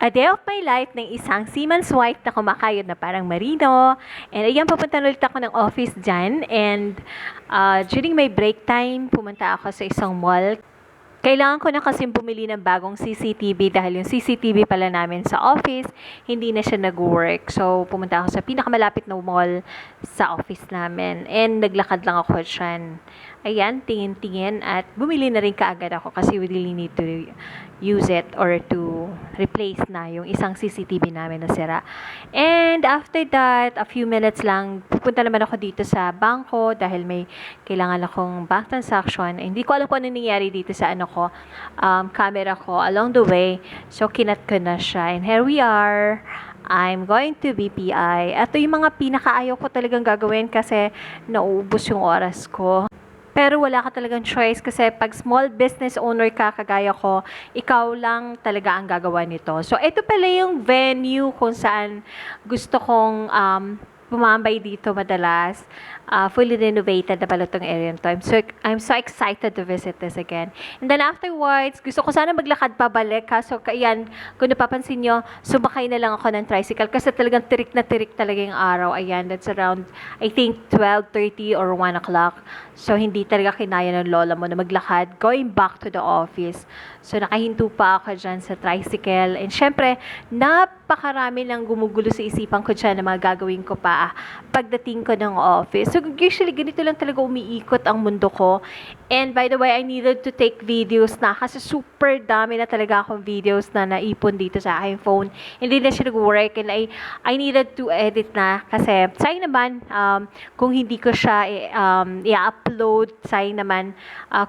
A Day of My Life ng isang seaman's wife na kumakayod na parang marino. And ayan, papunta na ulit ako ng office dyan. And during my break time, pumunta ako sa isang mall. Kailangan ko na kasi bumili ng bagong CCTV dahil yung CCTV pala namin sa office, hindi na siya nag-work. So, pumunta ako sa pinakamalapit na mall sa office namin. And naglakad lang ako dyan. Ayan, tingin-tingin at bumili na rin kaagad ako kasi we really need to use it or to replace na yung isang CCTV namin na sira. And after that, a few minutes lang, pupunta naman ako dito sa bangko dahil may kailangan akong bank transaction. Hindi ko alam kung ano nangyari dito sa camera ko along the way. So, kinat ko na siya. And here we are. I'm going to BPI. Ito yung mga pinakaayaw ko talagang gagawin kasi nauubos yung oras ko. Pero wala ka talagang choice kasi pag small business owner ka, kagaya ko, ikaw lang talaga ang gagawa nito. So, ito pala yung venue kung saan gusto kong bumambay dito madalas. Fully renovated na pala itong area nito. I'm so excited to visit this again. And then afterwards, gusto ko sana maglakad pabalik. So, ayan, kung napapansin nyo, sumakay na lang ako ng tricycle kasi talagang tirik na tirik talaga yung araw. Ayan, that's around, I think, 12:30 or 1 o'clock. So, hindi talaga kinaya ng lola mo na maglakad going back to the office. So, nakahinto pa ako dyan sa tricycle. And syempre, napakarami lang gumugulo sa isipan ko dyan na mga gagawin ko pa pagdating ko ng office. So, usually, ganito lang talaga umiikot ang mundo ko. And by the way, I needed to take videos na kasi super dami na talaga akong videos na naipon dito sa aking phone. Hindi na siya nag-work and I needed to edit na kasi sayang naman kung hindi ko siya i-upload, sayang naman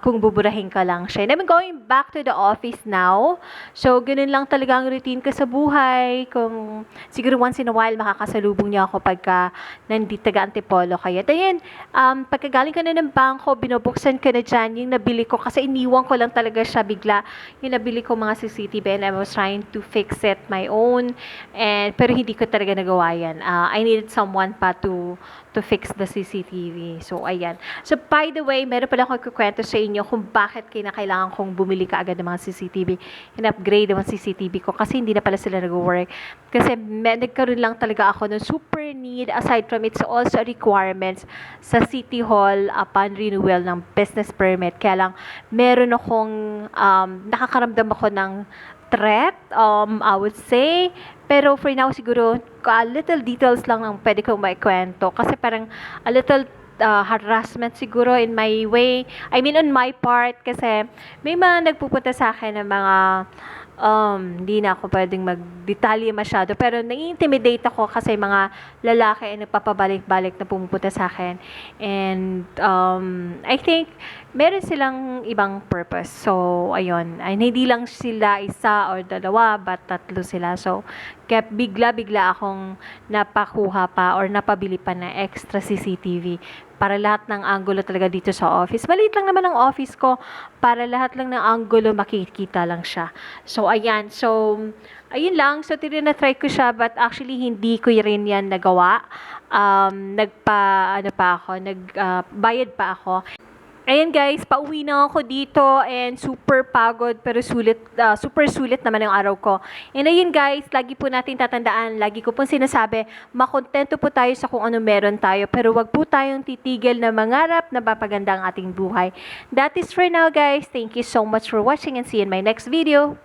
kung buburahin ka lang siya. And I'm going back to the office now. So, ganun lang talaga ang routine ko sa buhay. Kung siguro once in a while makakasalubong niya ako pagka nandito taga-Antipolo kayo. Then, pagkagaling ka na ng bangko, binubuksan ka na dyan, yung nabili ko, kasi iniwan ko lang talaga siya bigla, yung nabili ko mga CCTV and I was trying to fix it my own, pero hindi ko talaga nagawa yan. I needed someone pa to fix the CCTV. So, ayan. So, by the way, meron pala ako ikukwento sa inyo kung bakit kailangan kong bumili ka agad ng mga CCTV and upgrade ng CCTV ko kasi hindi na pala sila nag-work. Kasi nagkaroon lang talaga ako ng super need aside from it's also requirements sa City Hall upon renewal ng business permit. Kaya lang, meron akong, nakakaramdam ako ng threat, I would say. Pero for now, siguro, little details lang ang pwede kong maikwento. Kasi parang a little harassment siguro in my way. I mean, on my part. Kasi may mga nagpupunta sa akin ng mga hindi na ako pwedeng magdetalye masyado. Pero nai-intimidate ako kasi mga lalaki ay nagpapabalik-balik na pumupunta sa akin. And I think meron silang ibang purpose. So, ayun. Ay, hindi lang sila isa or dalawa, but tatlo sila. So, kaya bigla-bigla akong napakuha pa or napabili pa na extra CCTV para lahat ng angulo talaga dito sa office. Maliit lang naman ang office ko, para lahat lang ng angulo makikita lang siya. So, ayan. So, ayun lang. So, try ko siya, but actually, hindi ko rin yan nagawa. Bayad pa ako. Ayan guys, pauwi na ako dito and super pagod pero super sulit naman ang araw ko. And ayun guys, lagi po natin tatandaan, lagi ko pong sinasabi, makontento po tayo sa kung ano meron tayo pero wag po tayong titigil na mangarap na mapaganda ang ating buhay. That is for now guys. Thank you so much for watching and see you in my next video.